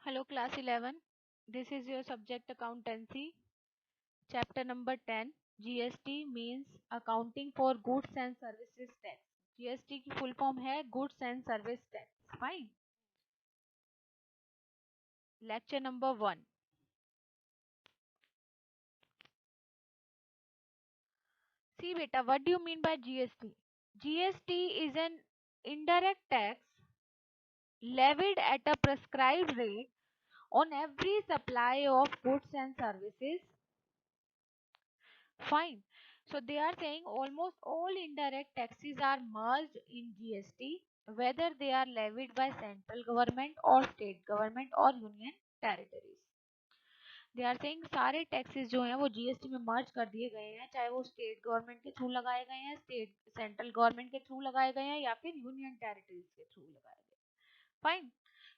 Hello, class 11. This is your subject accountancy, chapter number 10. GST means accounting for goods and services tax. GST की full form है goods and service tax. Fine. Lecture number 1. See beta, what do you mean by GST? GST is an indirect tax levied at a prescribed rate on every supply of goods and services. Fine. So they are saying almost all indirect taxes are merged in GST, whether they are levied by central government or state government or union territories. They are saying सारे taxes जो हैं वो GST में मर्ज कर दिए गए हैं, चाहे वो स्टेट गवर्नमेंट के थ्रू लगाए गए हैं, स्टेट सेंट्रल गवर्नमेंट के थ्रू लगाए गए हैं या फिर यूनियन टेरिटरीज के थ्रू लगाए गए. Fine.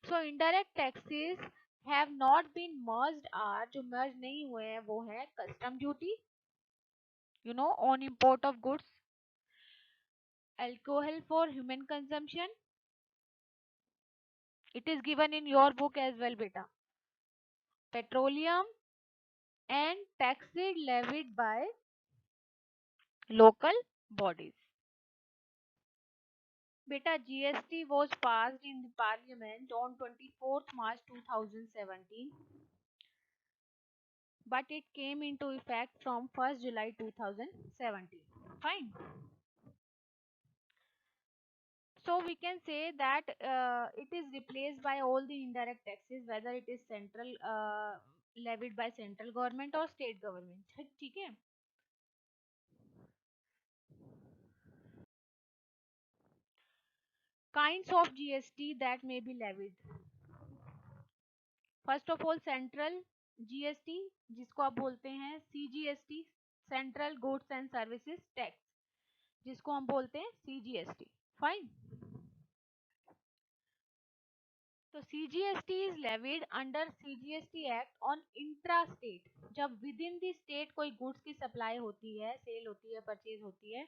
So indirect taxes have not been merged are, जो मर्ज नहीं हुए हैं वो है custom duty, on import of goods, alcohol for human consumption. It is given in your book as well, beta. Petroleum and taxes levied by local bodies. Beta, GST was passed in the Parliament on 24th March 2017, but it came into effect from 1st July 2017. Fine. So we can say that it is replaced by all the indirect taxes, whether it is central levied by central government or state government. ठीक है. Kinds of GST that may be levied. First of all, central GST, जिसको आप बोलते हैं CGST, Central Goods and Services Tax, जिसको हम बोलते हैं CGST. Fine. तो CGST is levied under CGST Act on intra-state. जब within the state कोई goods की supply होती है, sale होती है, purchase होती है,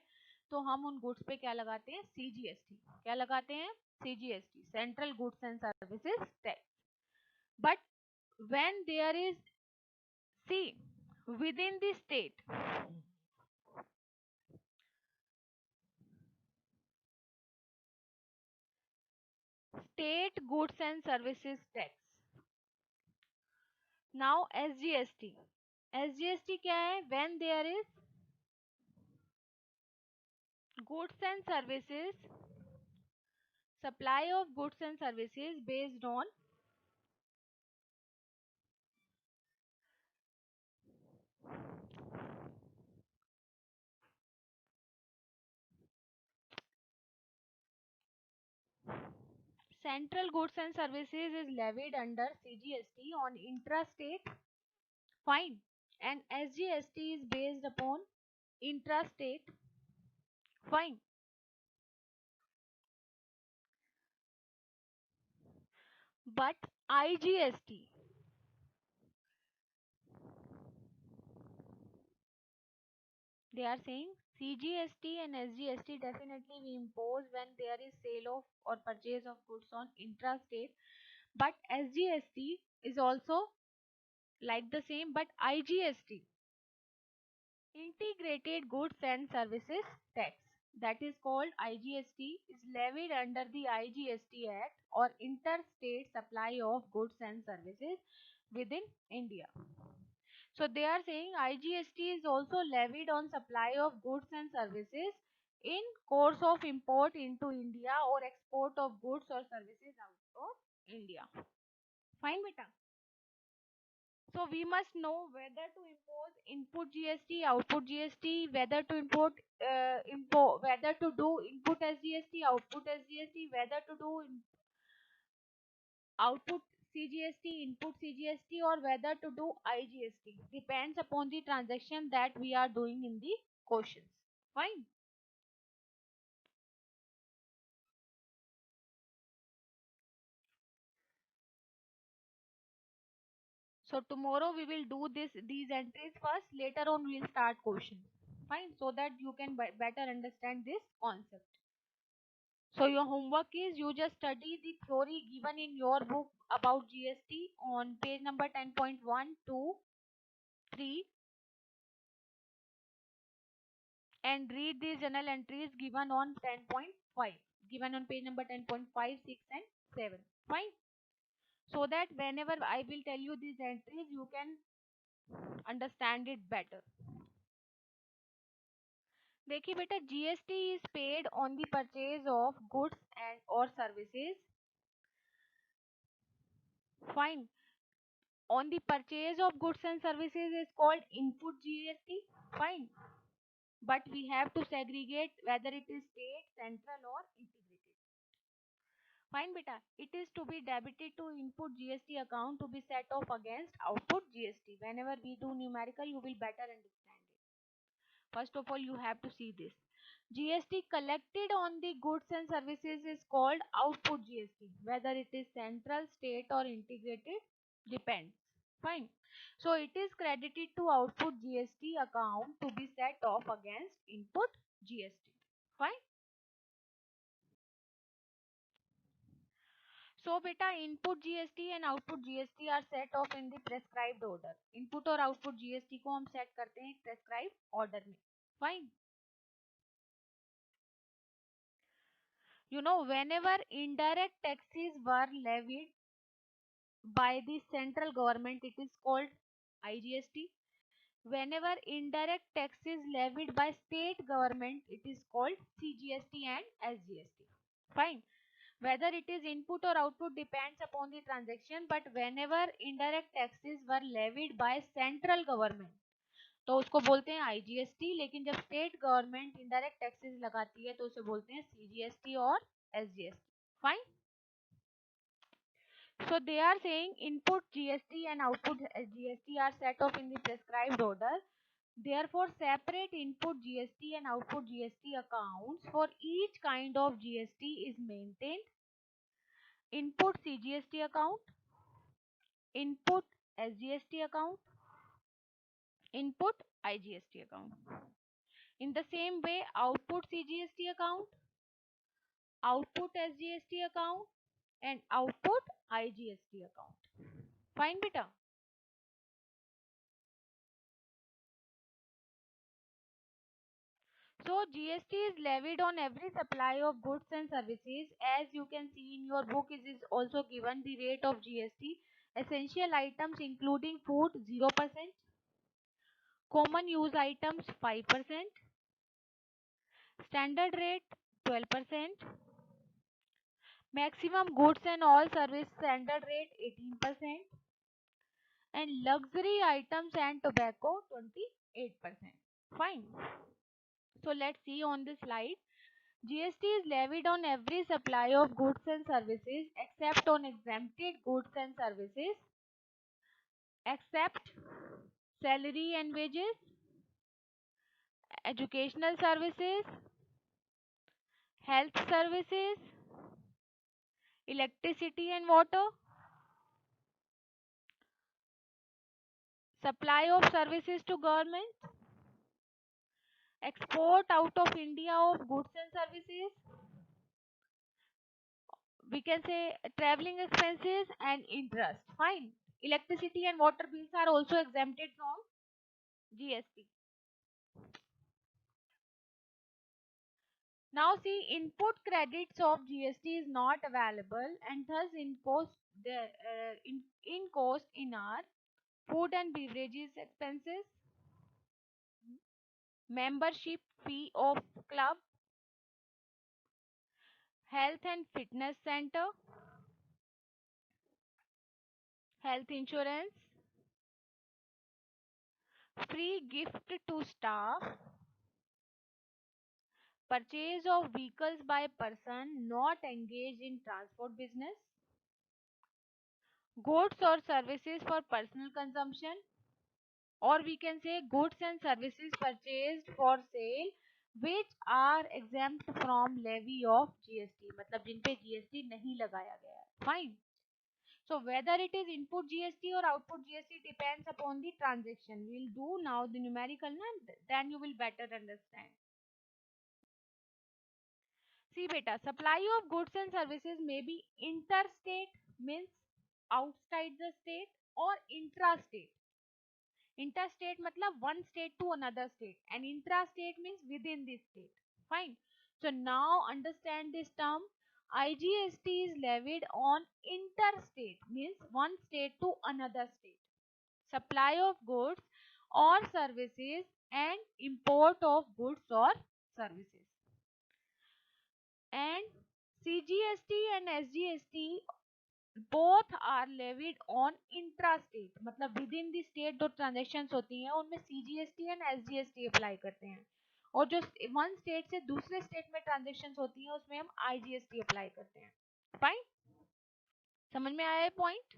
तो हम उन goods पे क्या लगाते हैं? CGST. क्या लगाते हैं? CGST, Central Goods and Services Tax. But when there is, see, within the state, State Goods and Services Tax. Now SGST. SGST क्या है? When there is goods and services, supply of goods and services based on central goods and services is levied under CGST on intrastate. Fine. And SGST is based upon intrastate. Fine. But IGST, they are saying CGST and SGST definitely we impose when there is sale of or purchase of goods on intrastate, but SGST is also like the same, but IGST, Integrated Goods and Services Tax, that is called IGST, is levied under the IGST Act or interstate supply of goods and services within India. So they are saying IGST is also levied on supply of goods and services in course of import into India or export of goods or services out of India. Fine, beta. So we must know whether to impose input GST, output GST, whether to whether to do input SGST, output SGST, whether to do output CGST, input CGST, or whether to do IGST. Depends upon the transaction that we are doing in the questions. Fine. So tomorrow we will do these entries first. Later on we will start questions. Fine. So that you can better understand this concept. So your homework is you just study the theory given in your book about GST on page number 10.1 to 3 and read these journal entries given on 10.5, given on page number 10.5, 6 and 7. Fine. So that whenever I will tell you these entries, you can understand it better. देखिए बेटा, GST is paid on the purchase of goods and or services. Fine. On the purchase of goods and services is called input GST. Fine. But we have to segregate whether it is state, central or integrated. Fine beta. It is to be debited to input GST account to be set off against output GST. Whenever we do numerical, you will better understand it. First of all, you have to see this. GST collected on the goods and services is called output GST. Whether it is central, state or integrated depends. Fine. So it is credited to output GST account to be set off against input GST. Fine. So beta, input GST and output GST are set off in the prescribed order. Input और output GST को हम set करते हैं prescribed order में. Fine. You know, whenever indirect taxes were levied by the central government, it is called IGST. Whenever indirect taxes levied by state government, it is called CGST and SGST. Fine. Whether it is input or output depends upon the transaction, but whenever indirect taxes were levied by central government, तो उसको बोलते हैं IGST. लेकिन जब state government indirect taxes लगाती है तो उसे बोलते हैं CGST और SGST. Fine. So they are saying input GST and output GST are set off in the prescribed order. Therefore, separate input GST and output GST accounts for each kind of GST is maintained. Input CGST account, input SGST account, input IGST account. In the same way, output CGST account, output SGST account and output IGST account. Fine beta. So GST is levied on every supply of goods and services. As you can see in your book, it is also given the rate of GST. Essential items including food 0%, common use items 5%, standard rate 12%, maximum goods and all service standard rate 18%, and luxury items and tobacco 28%. Fine. So let's see on this slide. GST is levied on every supply of goods and services except on exempted goods and services, except salary and wages, educational services, health services, electricity and water, supply of services to government, export out of India of goods and services, we can say traveling expenses and interest. Fine. Electricity and water bills are also exempted from GST. Now see, input credits of GST is not available and thus in cost in our food and beverages expenses, membership fee of club, health and fitness center, health insurance, free gift to staff, purchase of vehicles by person not engaged in transport business, goods or services for personal consumption, or we can say goods and services purchased for sale which are exempt from levy of GST. मतलब जिन पे GST नहीं लगाया गया है. Fine. So whether it is input GST or output GST depends upon the transaction. We'll do now the numerical, then you will better understand. See beta, supply of goods and services may be interstate, means outside the state, or intrastate. Interstate matlab one state to another state, and intrastate means within this state. Fine. So now understand this term. IGST is levied on interstate, means one state to another state. Supply of goods or services and import of goods or services. And CGST and SGST both are levied on intrastate, मतलब with in the state जो transaction होती हैं उनमें CGST and SGST apply करते हैं, और जो one state से दूसरे स्टेट में ट्रांजेक्शन होती हैं उसमें हम IGST अप्लाई करते हैं. फाइन, समझ में आया point?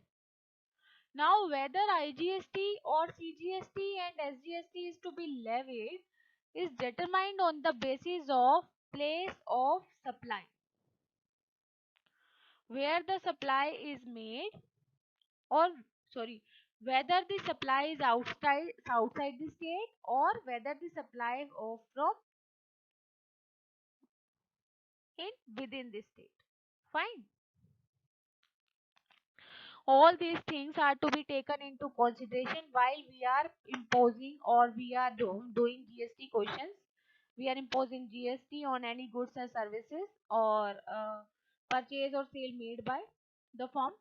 Now whether IGST or CGST and SGST is to be levied is determined on the basis of place of supply, where the supply is made, or sorry, whether the supply is outside the state, or whether the supply of from in within the state. Fine. All these things are to be taken into consideration while we are imposing, or we are doing GST questions. We are imposing GST on any goods and services, or purchase or sale made by the firm.